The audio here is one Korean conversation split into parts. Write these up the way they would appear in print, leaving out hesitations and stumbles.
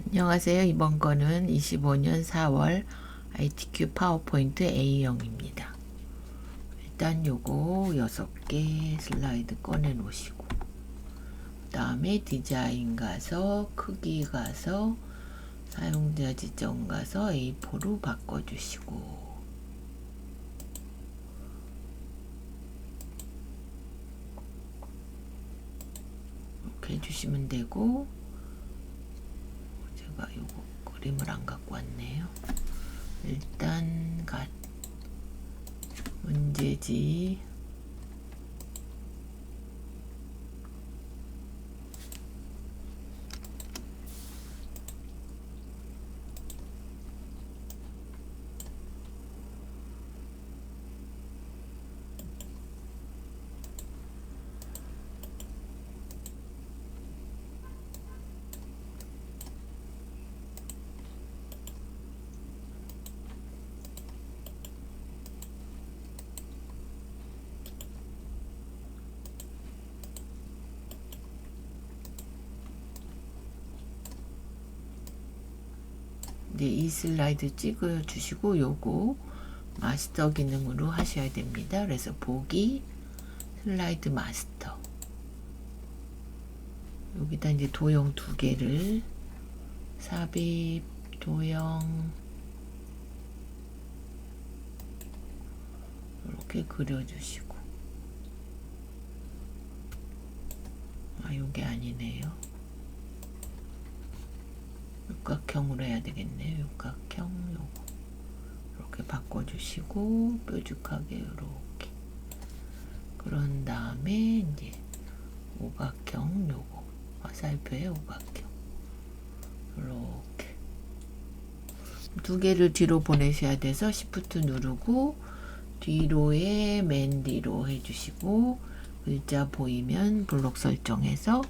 안녕하세요. 이번 거는 25년 4월 ITQ 파워포인트 A형입니다. 일단 요거 6개 슬라이드 꺼내 놓으시고, 그 다음에 디자인 가서 크기 가서 사용자 지정 가서 A4로 바꿔주시고, 이렇게 해주시면 되고, 제가 요거 그림을 안 갖고 왔네요. 일단 문제지 이 슬라이드 찍어 주시고 요거 마스터 기능으로 하셔야 됩니다. 그래서 보기 슬라이드 마스터, 여기다 이제 도형 2개를 삽입 도형 이렇게 그려주시고, 요게 아니네요. 육각형으로 해야 되겠네요. 육각형 요거 이렇게 바꿔주시고 뾰족하게 이렇게, 그런 다음에 이제 오각형 요거 화살표의 오각형 이렇게 2개를 뒤로 보내셔야 돼서 Shift 누르고 뒤로에 맨 뒤로 해주시고, 글자 보이면 블록 설정해서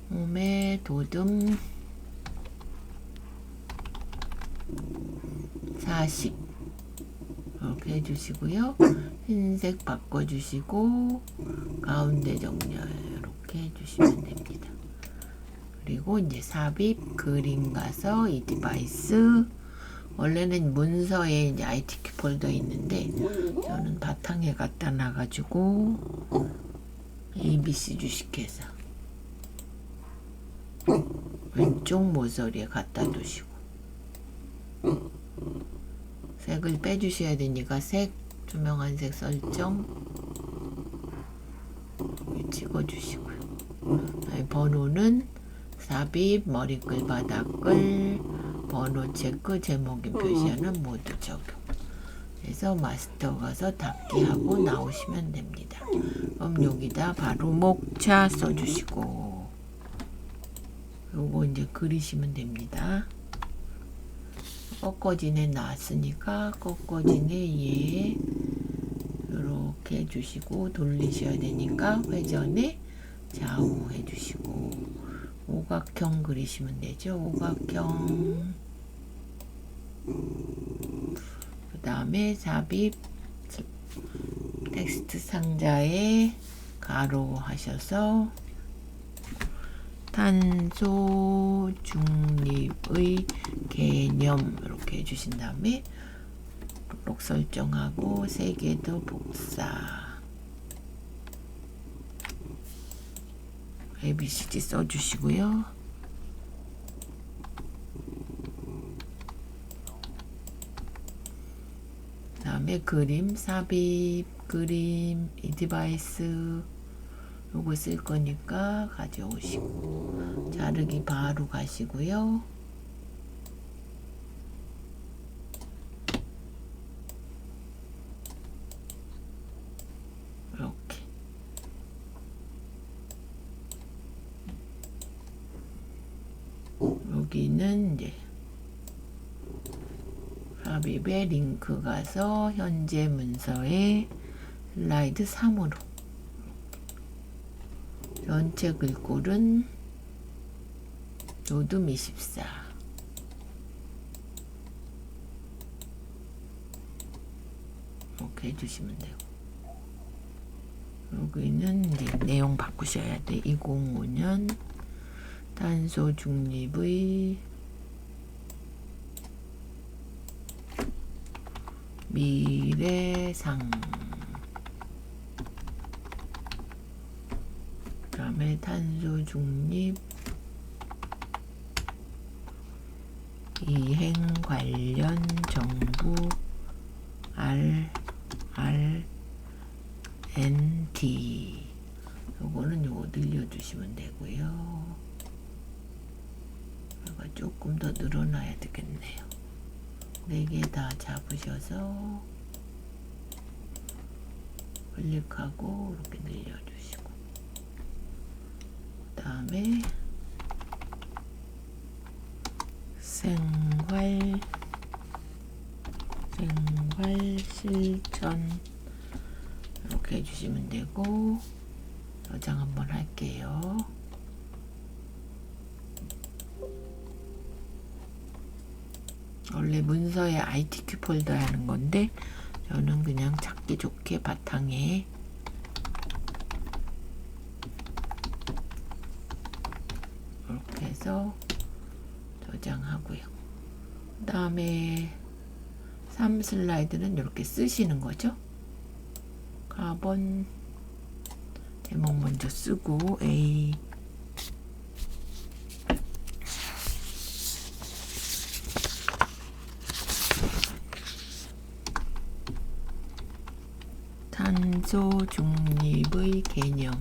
몸에 도듬 40 이렇게 해주시고요. 흰색 바꿔주시고 가운데 정렬 이렇게 해주시면 됩니다. 그리고 이제 삽입 그림 가서 이 디바이스, 원래는 문서에 이제 ITQ 폴더 있는데 저는 바탕에 갖다 놔가지고 ABC 주식회사 왼쪽 모서리에 갖다 두시고, 색을 빼주셔야 되니까 색 투명한 색 설정 찍어주시고요. 번호는 삽입 머리글 바닥글 번호 체크 제목인 표시하는 모두 적용. 그래서 마스터 가서 닫기 하고 나오시면 됩니다. 그럼 여기다 바로 목차 써주시고 요거 이제 그리시면 됩니다. 꺾어진 애 나왔으니까 꺾어진 애 얘 이렇게 해주시고, 돌리셔야 되니까 회전에 좌우 해주시고 오각형 그리시면 되죠. 오각형. 그 다음에 삽입 텍스트 상자에 가로 하셔서 탄소 중립의 개념 이렇게 해주신 다음에 블록 설정하고 3개 더 복사 ABCD 써주시고요. 그 다음에 그림 삽입 그림 이 디바이스 요거 쓸 거니까 가져오시고 자르기 바로 가시고요. 이렇게 여기는 이제 삽입에 링크 가서 현재 문서에 슬라이드 3으로 전체 글꼴은 노듬 24 이렇게 해주시면 되고, 여기는 이제 내용 바꾸셔야 돼. 2005년 탄소 중립의 미래상. 그다음에 탄소 중립 이행 관련 정부 RNT. 요거는 요거 늘려주시면 되고요. 이거 조금 더 늘어나야 되겠네요. 4개 다 잡으셔서 클릭하고 이렇게 늘려주시고, 그 다음에 생활 실천 이렇게 해주시면 되고, 저장 한번 할게요. 원래 문서에 ITQ 폴더 하는 건데 저는 그냥 찾기 좋게 바탕에 이렇게 해서 저장하고요. 그 다음에 3슬라이드는 이렇게 쓰시는 거죠. 카본 제목 먼저 쓰고, A 탄소 중립의 개념,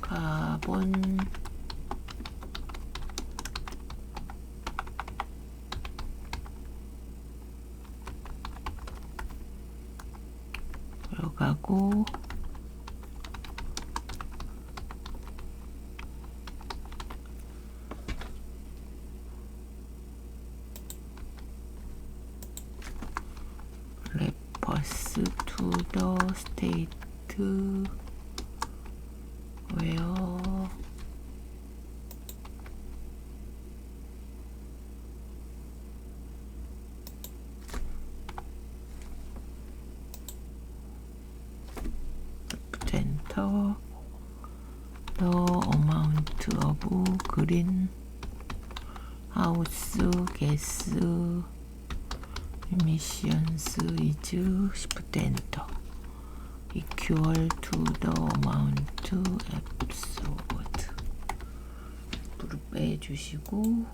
카본 들어가고, refers to the state where enter the amount of green house gas emissions is shift enter equal to the amount absorbed. 불을 빼주시고,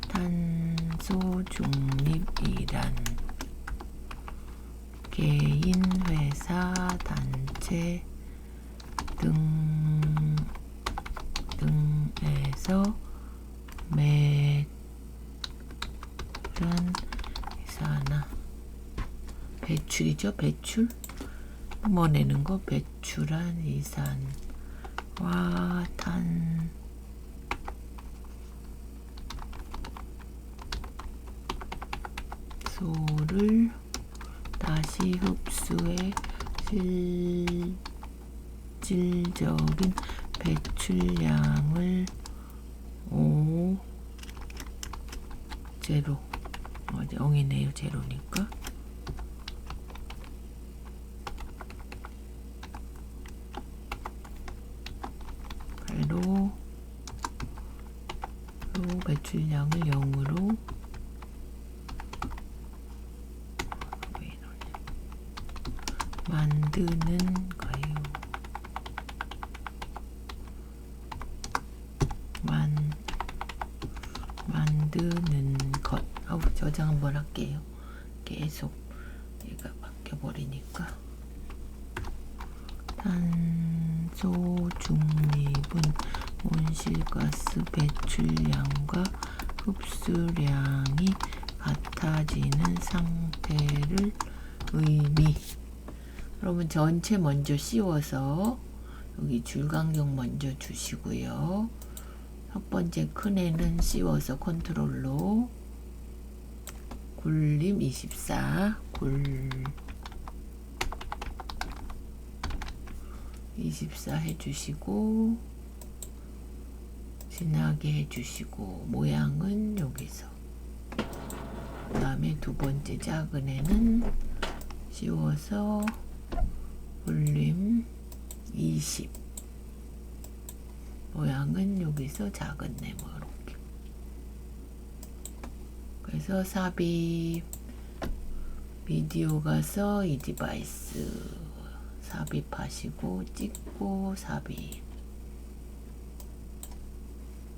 탄소 중립이란 개인, 회사, 단체 등에서 매년 이산화 배출이죠. 배출 뭐 내는 거, 배출한 이산화탄소를 다시 흡수해 실질적인 배출량을 제로, 0이네요. 제로니까 로 배출량을 0으로 만드는 거예요. 만드는 것. 저장 한번 할게요. 계속 얘가 바뀌어버리니까. 탄소 중립은 온실가스 배출량과 흡수량이 같아지는 상태를 의미. 그러면 전체 먼저 씌워서 여기 줄간격 먼저 주시고요. 첫 번째 큰 애는 씌워서 컨트롤로 굴림 24 24 해주시고, 진하게 해주시고, 모양은 여기서. 그 다음에 두 번째 작은 애는 씌워서 볼륨 20 모양은 여기서 작은 네모 이렇게. 그래서 삽입 비디오 가서 이 디바이스 삽입하시고 찍고 삽입.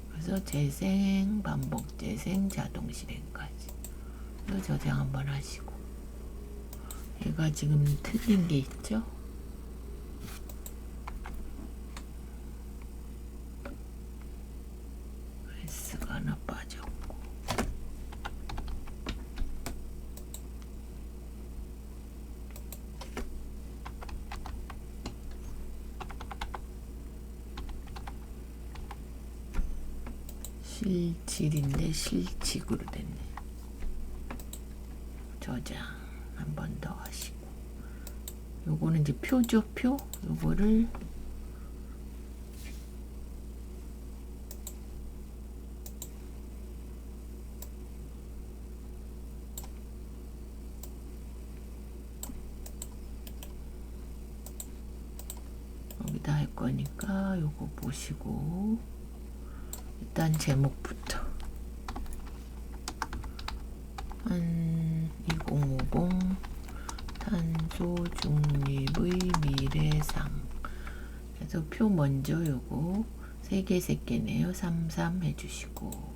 그래서 재생, 반복 재생, 자동 실행까지. 저장 한번 하시고. 얘가 지금 틀린 게 있죠? S가 하나 빠졌고. 실질인데 실직으로 됐네. 저장 한 번 더 하시고. 요거는 이제 표죠, 표. 요거를 여기다 할 거니까 요거 보시고 일단 제목부터 한 2050 탄소 중립의 미래상. 그래서 표 먼저 요거 3개네요. 33 해주시고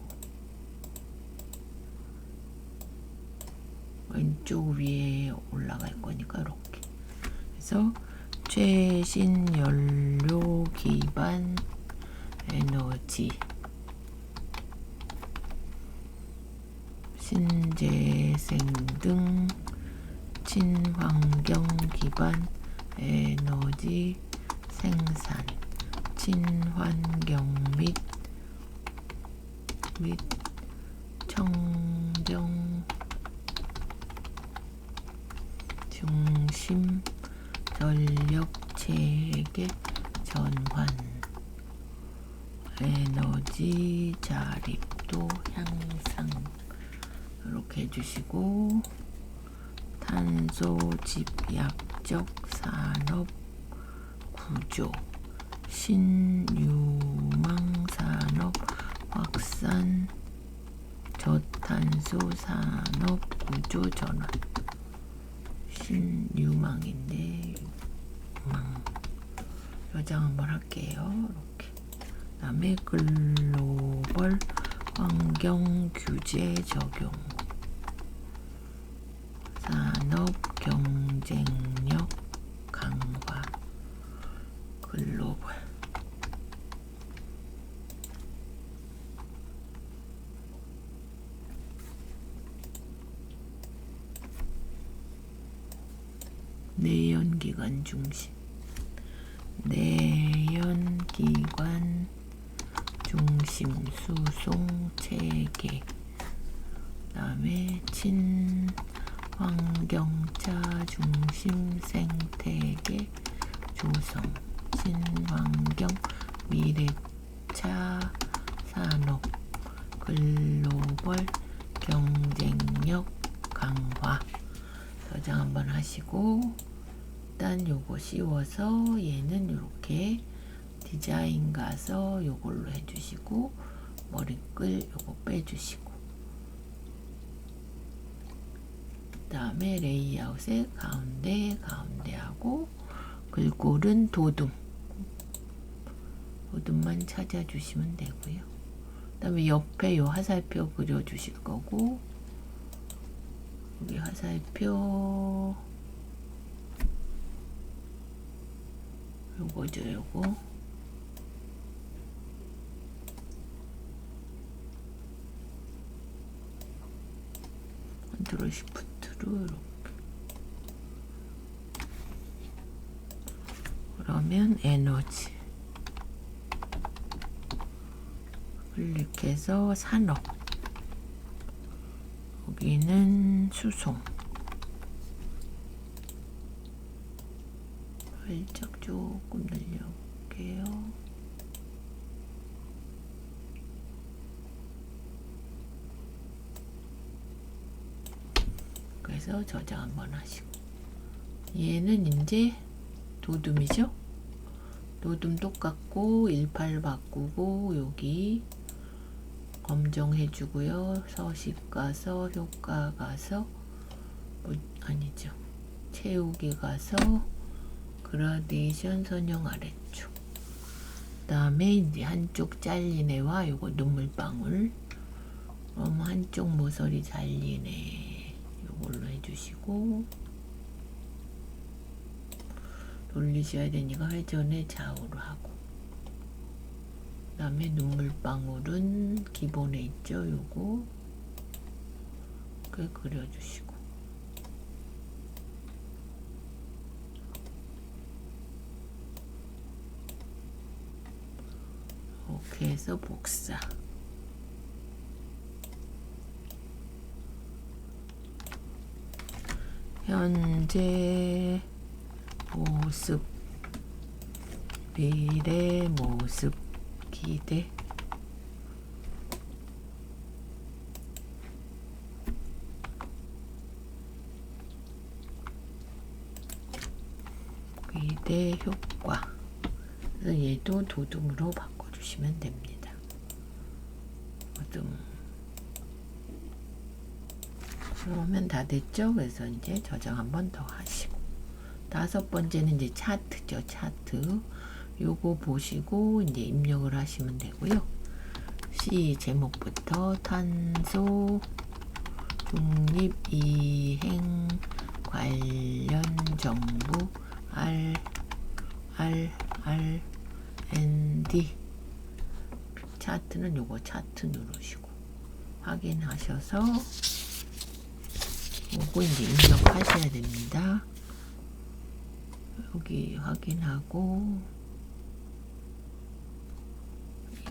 왼쪽 위에 올라갈 거니까 이렇게. 그래서 최신 연료 기반 에너지 신재생 등 친환경 기반 에너지 생산, 친환경 및 청정 중심 전력 체계 전환, 에너지 자립도 향상 이렇게 해주시고, 탄소 집약적 산업 구조, 신유망 산업 확산, 저탄소 산업 구조 전환. 신유망인데 유망. 저장 한번 할게요. 이렇게. 그다음에 글로벌 환경 규제 적용, 산업 경쟁력 강화, 글로벌. 내연기관 중심, 내연기관 중심 수송 체계, 그다음에 친환경차 중심 생태계 조성, 친환경 미래차 산업, 글로벌 경쟁력 강화. 저장 한번 하시고, 일단 요거 씌워서 얘는 이렇게 디자인 가서 요걸로 해주시고, 머리끌 요거 빼주시고, 그 다음에 레이아웃에 가운데하고 글꼴은 도둠만 찾아주시면 되고요. 그 다음에 옆에 요 화살표 그려주실 거고, 여기 화살표 요거죠. 요거 컨트롤 시프트로 이렇게. 그러면 에너지 클릭해서 산업, 여기는 수송. 살짝 조금 늘려볼게요. 그래서 저장 한번 하시고, 얘는 이제 도둠이죠. 노듬 똑같고 18 바꾸고 여기 검정해 주고요. 서식 가서 효과 가서 아니죠. 채우기 가서 그라데이션 선형 아래쪽. 그 다음에 이제 한쪽 잘린 애와 요거 눈물방울. 그럼 한쪽 모서리 잘린 애 요걸로 해주시고 돌리셔야 되니까 회전에 좌우로 하고. 그 다음에 눈물방울은 기본에 있죠. 요거 그 그려주시고. 이렇게 해서 복사. 현재 모습, 미래 모습, 기대. 기대 효과. 그래서 얘도 도둠으로 바꿔주시면 됩니다. 도둠. 그러면 다 됐죠? 그래서 이제 저장 한 번 더 하시고. 5번째는 이제 차트죠. 차트. 요거 보시고 이제 입력을 하시면 되고요. C 제목부터 탄소 중립 이행 관련 정부 R&D. 차트는 요거 차트 누르시고 확인하셔서 요거 이제 입력하셔야 됩니다. 여기 확인하고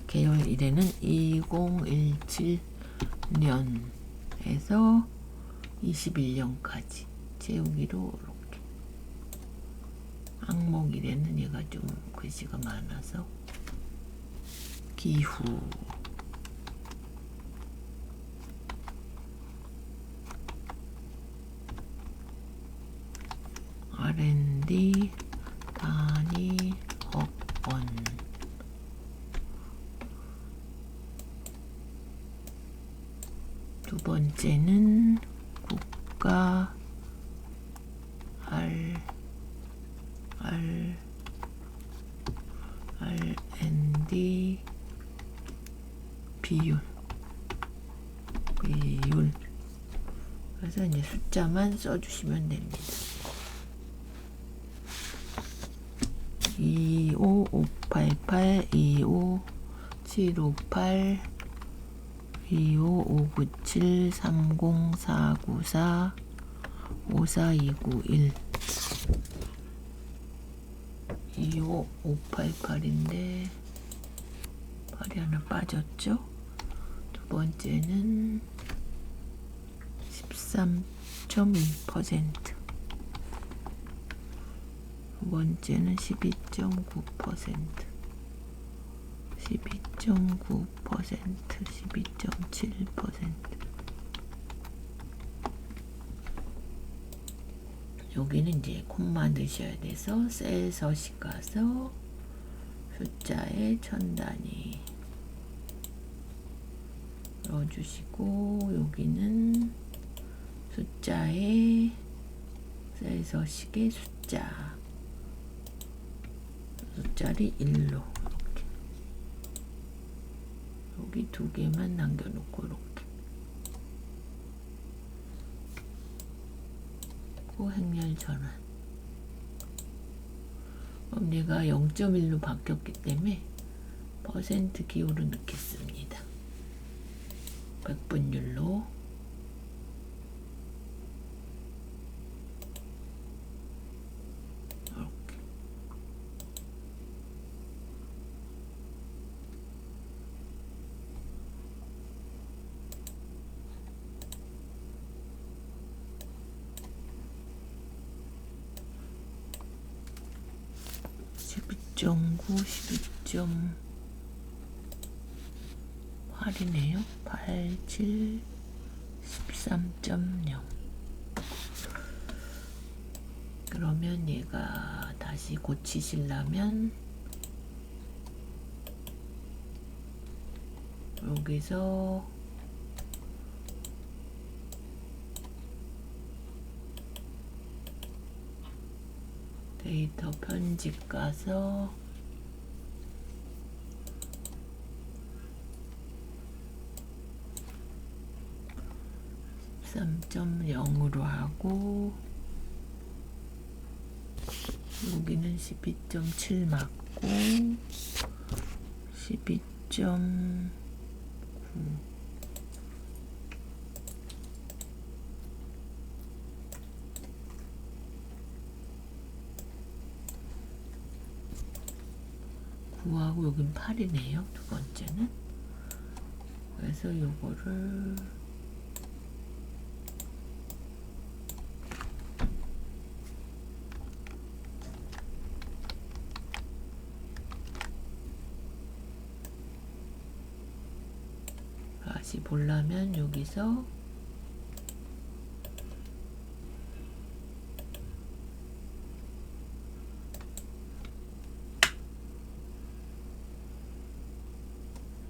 계열 1에는 2017년에서 21년까지 채우기로 이렇게. 항목 1에는 얘가 좀 글씨가 많아서 기후. R&D 단위 억원. 두 번째는 국가 R&D 비율. 그래서 이제 숫자만 써주시면 됩니다. 25588, 25758, 25597, 30494, 54291. 25588인데 8이 하나 빠졌죠? 두 번째는 13.2%. 두 번째는 12.9%, 12.9%, 12.7%. 여기는 이제 콤마 넣으셔야 돼서 셀 서식 가서 숫자에 1000단위 넣어주시고 여기는 숫자에 셀 서식의 숫자를 1로 이렇게. 여기 2개만 남겨놓고 이렇게. 행렬 전환. 그럼 얘가 0.1로 바뀌었기 때문에 퍼센트 기호를 넣겠습니다. 백분율로. 이렇게. .9, 12.8이네요. 87, 13.0. 그러면 얘가 다시 고치시려면 여기서 데이터 편집 가서 (13.0) 하고 여기는 12.7 맞고 12.9 9하고 여긴 8이네요. 두 번째는. 그래서 요거를 다시 보려면 여기서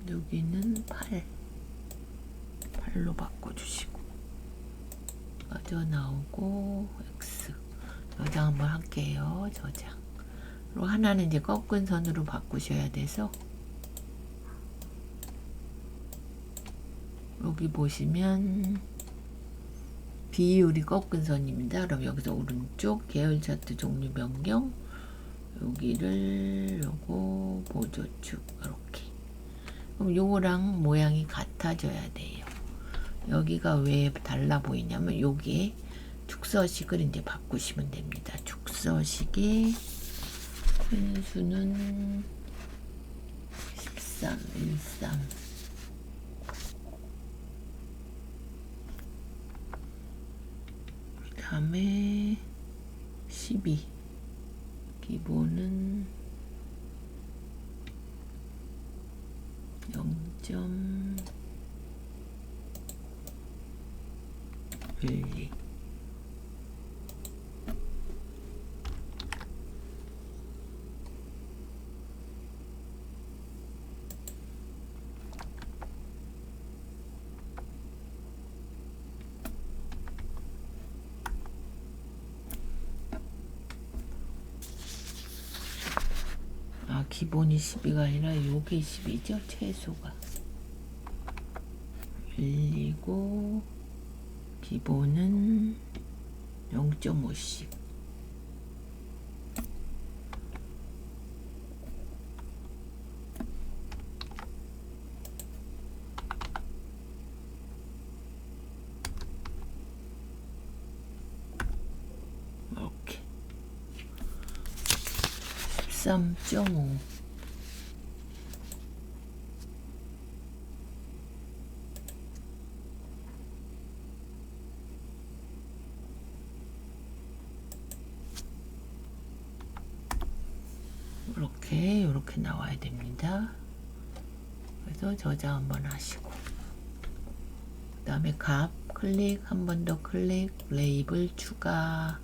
여기는 8로 바꿔주시고 빠져나오고 X 저장 한번 할게요. 저장. 그리고 하나는 이제 꺾은 선으로 바꾸셔야 돼서 여기 보시면 비율이 꺾은 선입니다. 그럼 여기서 오른쪽 계열 차트 종류 변경 여기를 요거 보조축 이렇게. 그럼 요거랑 모양이 같아져야 돼요. 여기가 왜 달라 보이냐면 여기에 축서식을 이제 바꾸시면 됩니다. 축서식의 푼수는 13, 13 그 다음에 12 기본은 0.12 기본이 12가 아니라 요게 12죠. 최소가 1이고 기본은 0.5씩 이렇게 13.5 이렇게 나와야 됩니다. 그래서 저장 한번 하시고 그 다음에 값 클릭 한 번 더 클릭 레이블 추가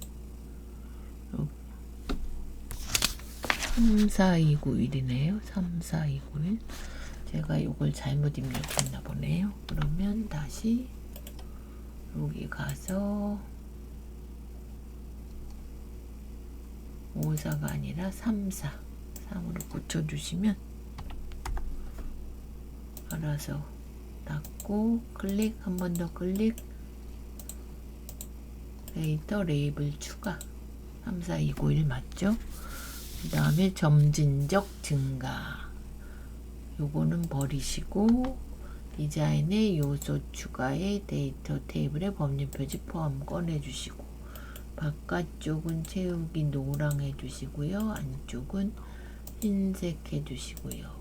34291이네요. 34291 제가 이걸 잘못 입력했나 보네요. 그러면 다시 여기 가서 54가 아니라 34 3으로 고쳐주시면 알아서 닫고 클릭 한 번 더 클릭 데이터 레이블 추가 34291 맞죠? 그 다음에 점진적 증가 요거는 버리시고 디자인의 요소 추가의 데이터 테이블의 법률 표지 포함 꺼내주시고 바깥쪽은 채우기 노랑 해주시고요. 안쪽은 흰색 해주시고요.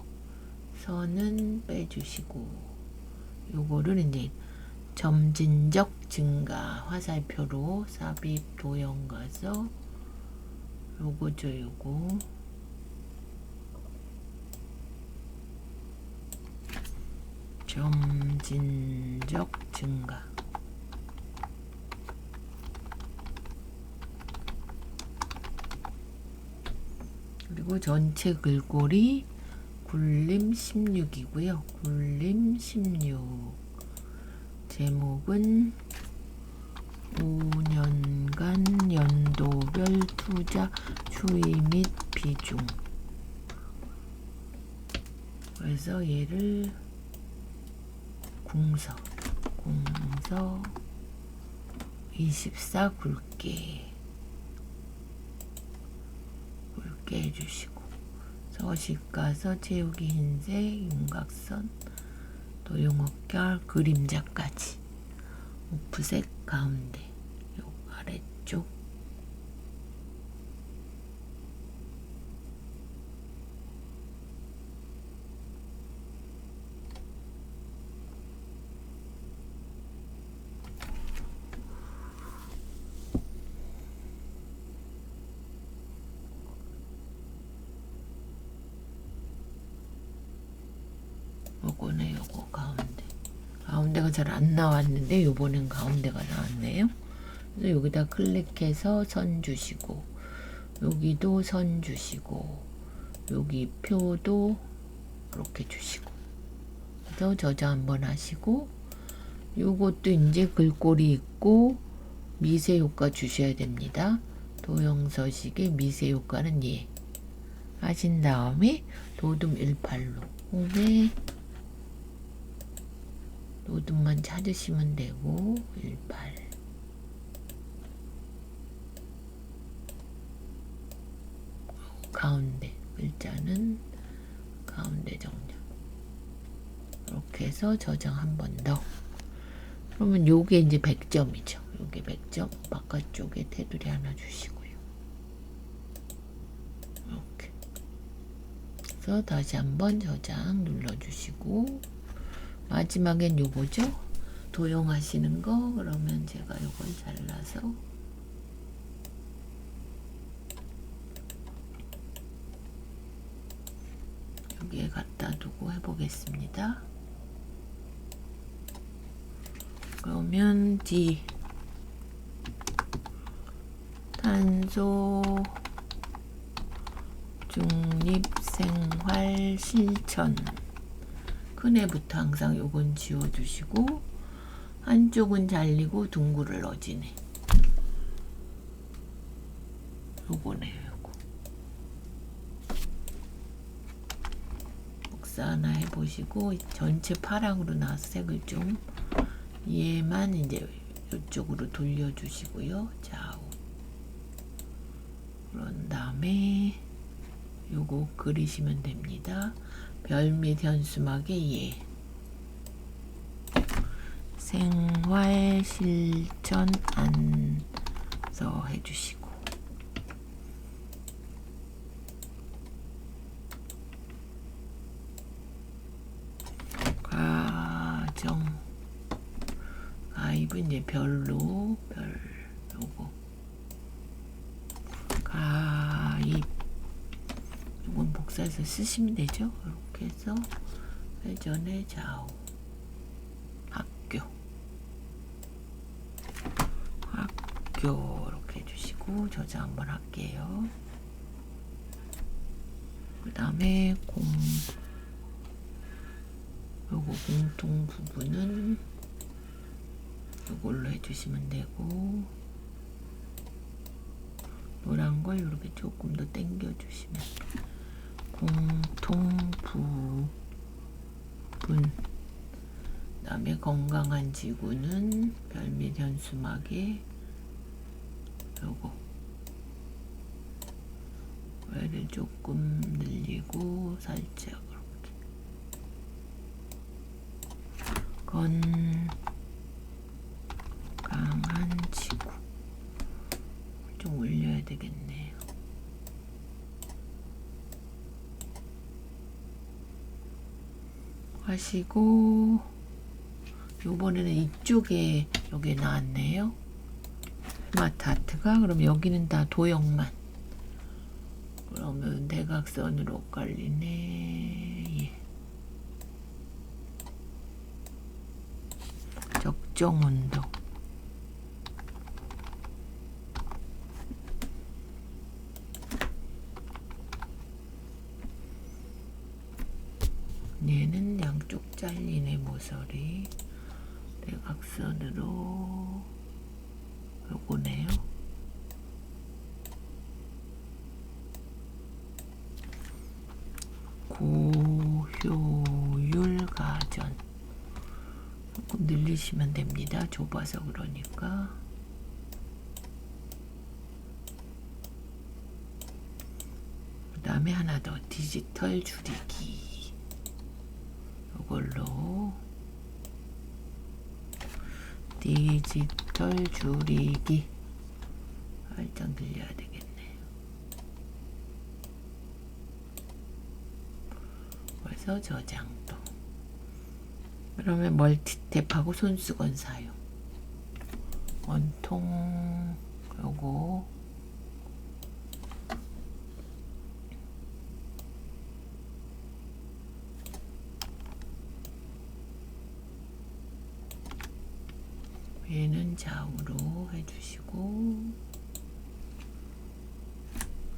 선은 빼주시고 요거를 이제 점진적 증가 화살표로 삽입 도형 가서 요거죠. 요거 점진적 증가 그리고 전체 글꼴이 굴림 16이고요. 굴림 16. 제목은 5년간 연도별 투자 추이 및 비중. 그래서 얘를 궁서 24 굵게 해주시고, 서식가서 채우기 흰색 윤곽선 도용어결 그림자까지 오프셋 가운데 요 아래쪽 요거네. 요거 가운데가 잘 안 나왔는데 요번엔 가운데가 나왔네요. 그래서 여기다 클릭해서 선 주시고, 여기도 선 주시고, 여기 표도 이렇게 주시고, 그래서 저장 한번 하시고, 요것도 이제 글꼴이 있고 미세 효과 주셔야 됩니다. 도형서식의 미세 효과는 얘 하신 다음에 노듬 18로 홈에 노듬만 찾으시면 되고 18 가운데 글자는 가운데 정렬 이렇게 해서 저장 한 번 더. 그러면 요게 이제 100점이죠. 요게 100점. 바깥쪽에 테두리 하나 주시고요. 이렇게. 그래서 다시 한번 저장 눌러주시고, 마지막엔 요거죠. 도용하시는 거. 그러면 제가 요걸 잘라서 여기에 갖다 두고 해보겠습니다. 그러면 D 탄소 중립생활 실천 큰 애부터 항상 요건 지워주시고, 한쪽은 잘리고 둥글을 넣어지네. 요거네요. 요거 복사 하나 해보시고, 전체 파랑으로 나와서 색을 좀 얘만 이제 이쪽으로 돌려주시고요. 좌우. 그런 다음에 요거 그리시면 됩니다. 별 및 현수막에 얘 생활 실천 안서 해주시고, 가정 가입은 이제 별로 별 요거 가입 요건 복사해서 쓰시면 되죠. 이렇게 해서 회전의 좌우 학교 이렇게 해주시고 저장 한번 할게요. 그 다음에 요거 공통 부분은 이걸로 해주시면 되고, 노란 걸 이렇게 조금 더 당겨 주시면 공통 부분. 그다음에 건강한 지구는 별 및 현수막에 요거 얘를 조금 늘리고 살짝 이렇게 건강한 지구 좀 올려야 되겠네요. 하시고, 요번에는 이쪽에 여기 나왔네요. 스마트 하트가. 그럼 여기는 다 도형만. 그러면 대각선으로 깔리네. 예. 적정 온도. 얘는 양쪽 잘리네. 모서리 대각선으로 요거네요. 고효율 가전 조금 늘리시면 됩니다. 좁아서 그러니까. 그 다음에 하나 더 디지털 줄이기. 이걸로 디지털 줄이기 살짝 늘려야 되겠네요. 그래서 저장도. 그러면 멀티탭하고 손수건 사용. 원통 요거 얘는 좌우로 해주시고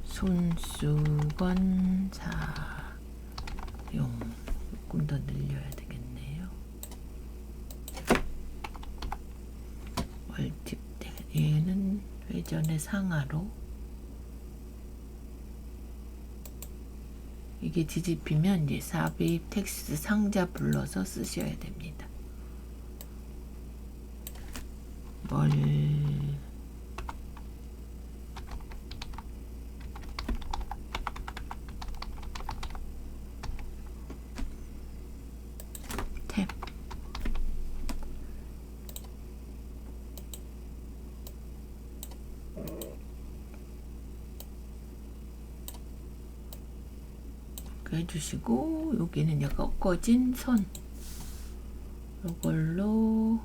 손수건 사용 조금 더 늘려야 되겠네요. 멀티 얘는 회전의 상하로 이게 뒤집히면 이제 삽입 텍스트 상자 불러서 쓰셔야 됩니다. 탭 해주시고 여기는 이제 꺾어진 선 이걸로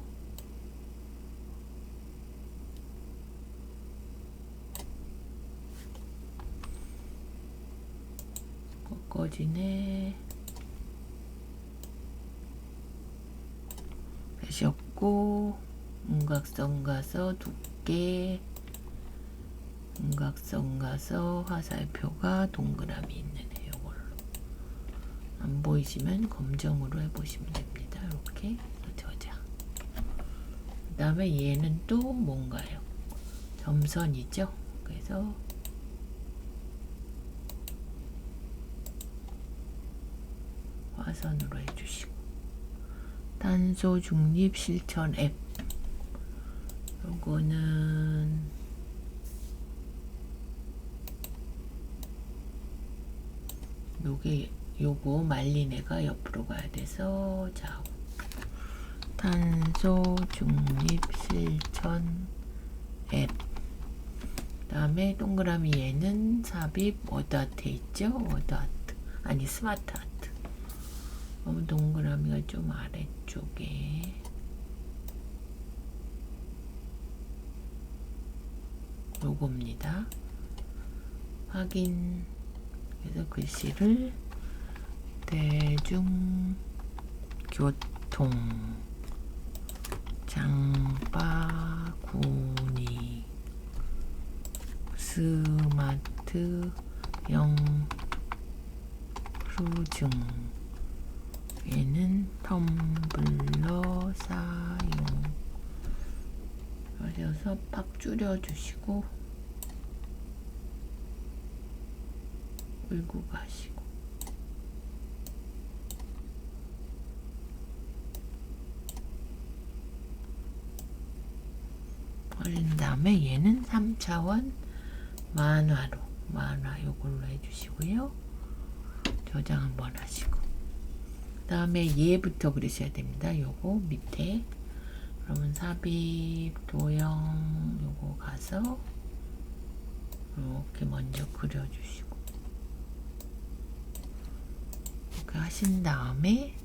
꺾어지네 하셨고 음각선 가서 두께 음각선 가서 화살표가 동그라미 있는 애 요걸로 안 보이시면 검정으로 해보시면 됩니다. 이렇게 저장. 그 다음에 얘는 또 뭔가요? 점선이죠. 그래서 화선으로 해주시고 탄소 중립 실천 앱 요거는 요거 말린 애가 옆으로 가야 돼서 좌우 탄소 중립 실천 앱. 그 다음에 동그라미 얘는 삽입 워드아트 있죠? 워드아트 아니 스마트 아트. 동그라미가 좀 아래쪽에 요겁니다. 확인. 그래서 글씨를 대중교통 장바구니 스마트형 프로중 얘는 텀블러 사용 그래서 팍 줄여주시고 끌고 가시고 올린 다음에 얘는 3차원 만화로 만화 요걸로 해주시고요. 저장 한번 하시고 그 다음에 얘부터 그리셔야 됩니다. 요거 밑에 그러면 삽입 도형 요거 가서 이렇게 먼저 그려주시고 이렇게 하신 다음에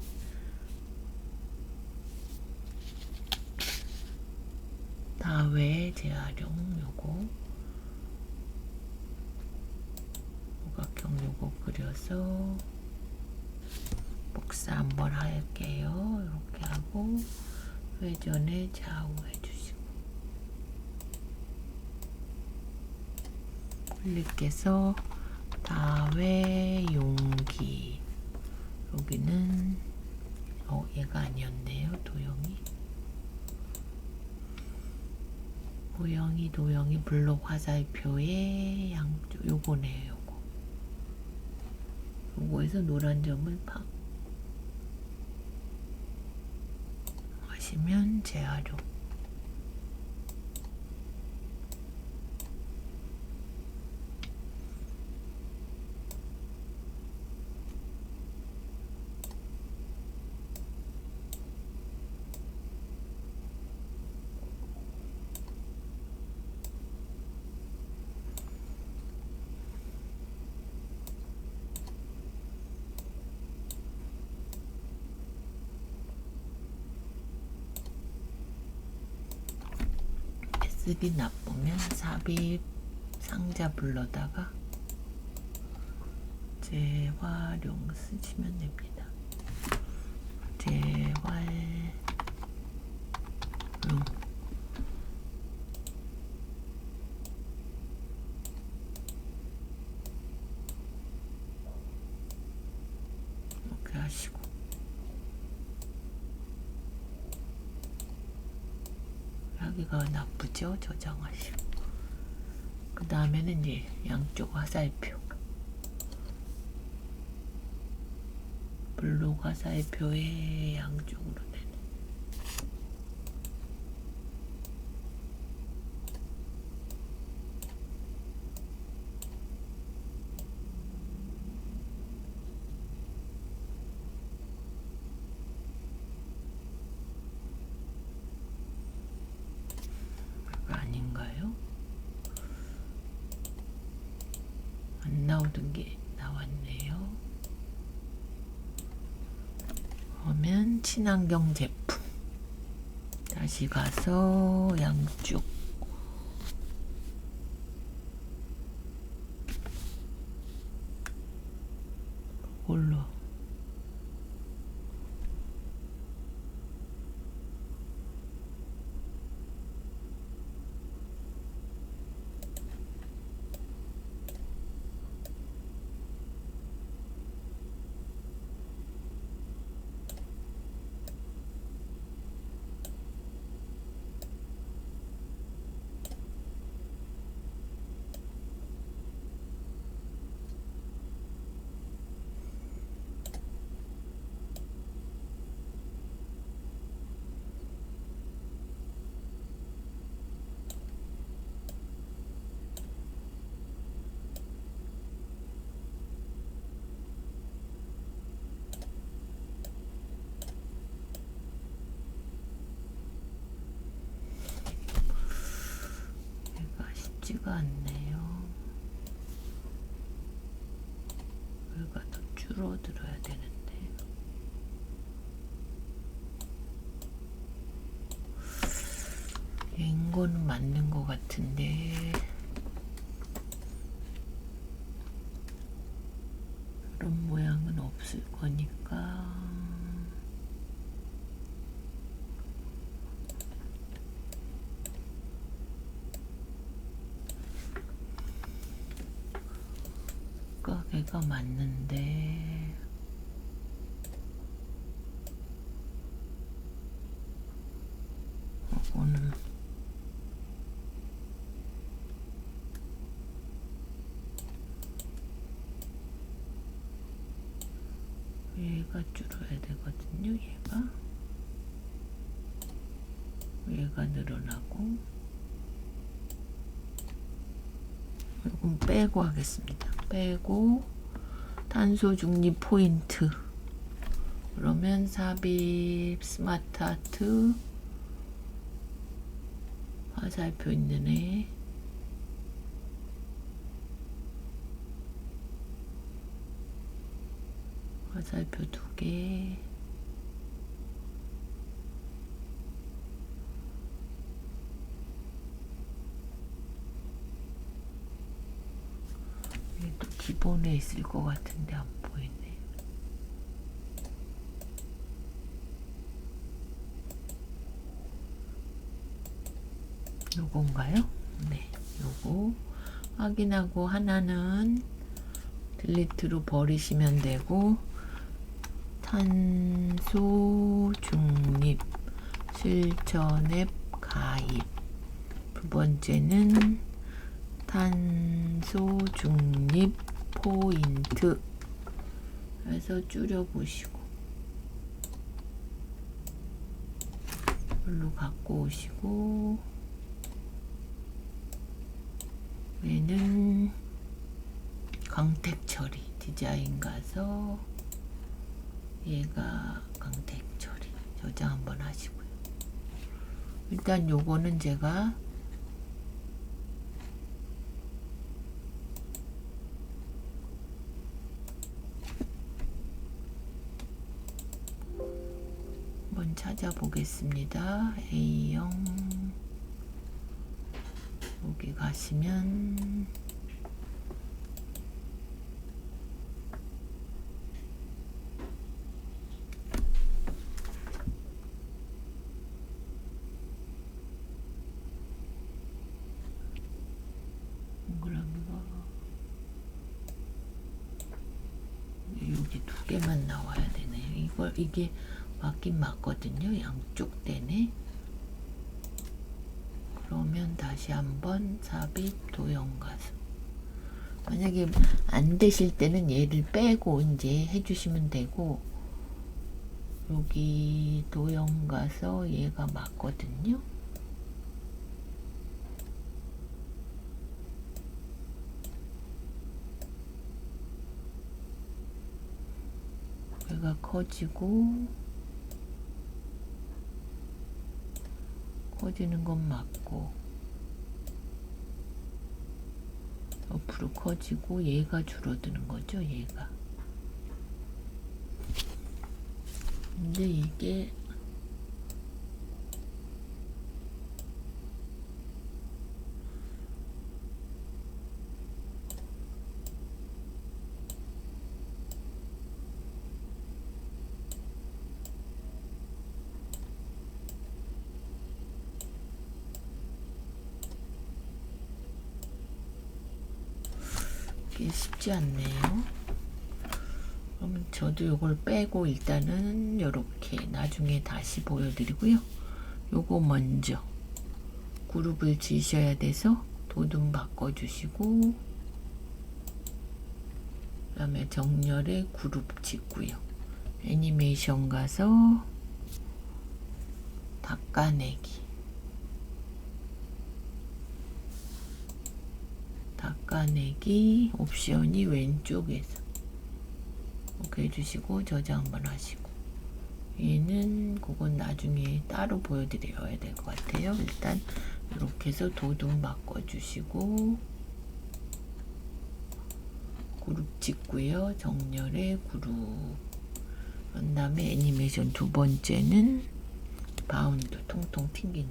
다외 재활용 요거 오각형 요거 그려서 복사 한번 할게요. 이렇게 하고 회전에 좌우 해주시고 클릭해서 다외 용기 여기는 블록 화살표의 양쪽 요거네요. 요거에서 노란 점을 팍 하시면 재활용. 쓰기 나쁘면 삽입 상자 불러다가 재활용 쓰시면 됩니다. 재활용. 이렇게 하시고 여기가 나쁘죠? 저장하시고 그 다음에는 이제 양쪽 화살표 블록 화살표의 양쪽으로 되는 아닌가요? 안 나오던 게 나왔네요. 그러면 친환경 제품 다시 가서 양쪽 올라 쉽지가 않네요. 여기가 더 줄어들어야 되는데 인거는 맞는 것 같은데 이런 모양은 없을 거니까 가게가 맞는데 이거는 얘가 줄어야 되거든요. 얘가 늘어나고 이건 빼고 하겠습니다. 빼고 탄소 중립 포인트 그러면 삽입 스마트 아트 화살표 있는 애 화살표 2개 얘도 기본에 있을 것 같은데 안 보이네. 요건가요? 네, 요거 확인하고 하나는 딜리트로 버리시면 되고 탄소 중립 실천 앱 가입 두 번째는 탄소 중립 포인트 해서 줄여보시고 이걸로 갖고 오시고 얘는 광택 처리 디자인 가서 얘가 광택 처리 저장 한번 하시고요. 일단 요거는 제가 한번 찾아보겠습니다. A형 여기 가시면 동그라미가 여기 두 개만 나와야 되네요. 이게 맞긴 맞거든요. 양쪽 되네. 그러면 다시 한번 삽입 도형 가서 만약에 안 되실 때는 얘를 빼고 이제 해주시면 되고 여기 도형 가서 얘가 맞거든요. 얘가 커지고 커지는 건 맞고 옆으로 커지고 얘가 줄어드는 거죠. 얘가 근데 이게 쉽지 않네요. 그럼 저도 요걸 빼고 일단은 요렇게 나중에 다시 보여드리고요. 요거 먼저 그룹을 지으셔야 돼서 도둠 바꿔주시고 그 다음에 정렬에 그룹 짓고요. 애니메이션 가서 닦아내기 옵션이 왼쪽에서 이렇게 해주시고 저장 한번 하시고 얘는 그건 나중에 따로 보여드려야 될 것 같아요. 일단 이렇게 해서 도둠 바꿔주시고 그룹 찍고요. 정렬에 그룹 그런 다음에 애니메이션 두 번째는 바운드 통통 튕긴네.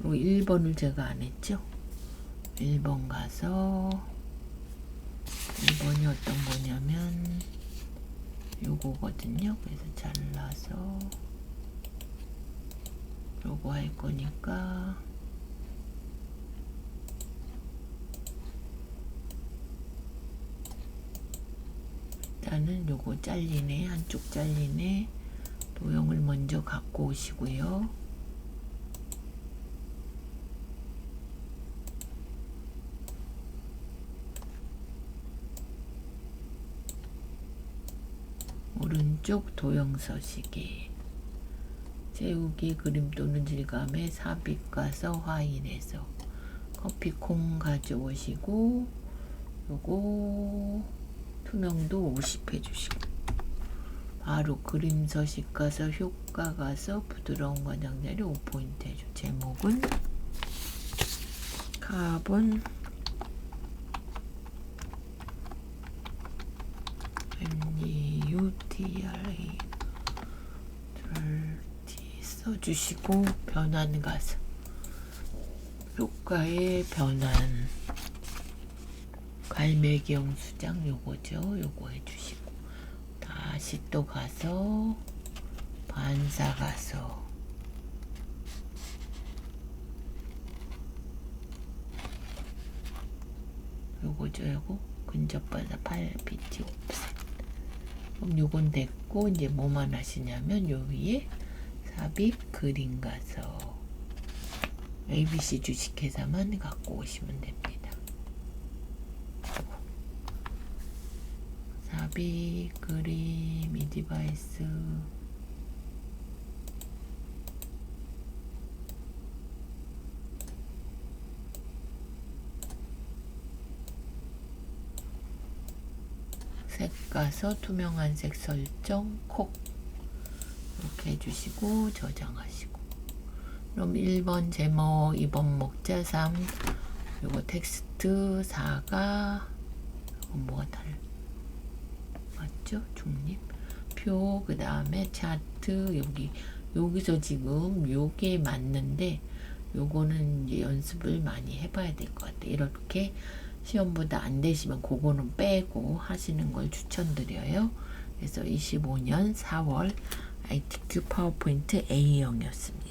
그리고 1번을 제가 안 했죠. 1번 가서 1번이 어떤 거냐면 요거거든요. 그래서 잘라서 요거 할 거니까 일단은 요거 잘리네. 한쪽 잘리네. 도형을 먼저 갖고 오시고요. 오른쪽 도형 서식에 채우기 그림 또는 질감에 삽입 가서 확인해서 커피콩 가져오시고 요거 투명도 50 해주시고 바로 그림 서식 가서 효과 가서 부드러운 관장자리 5포인트 해줘. 제목은 카본 UTRA 써주시고 변환 가서 효과의 변환 갈매기형 수장 요거죠. 요거 해주시고 다시 또 가서 반사 가서 요거죠. 요거 근접반사 8비트 옵셋. 그럼 요건 됐고 이제 뭐만 하시냐면 요 위에 삽입 그림 가서 ABC 주식회사만 갖고 오시면 됩니다. 나비, 그림, 이 디바이스, 색 가서 투명한 색 설정, 콕 이렇게 해주시고 저장하시고, 그럼 1번 제목, 2번 목자 3, 요거 텍스트 4가 뭐가 달라 맞죠? 중립 표, 그 다음에 차트, 여기서 지금 요게 맞는데 요거는 이제 연습을 많이 해봐야 될 것 같아요. 이렇게 시험보다 안 되시면 그거는 빼고 하시는 걸 추천드려요. 그래서 25년 4월 ITQ 파워포인트 A형이었습니다.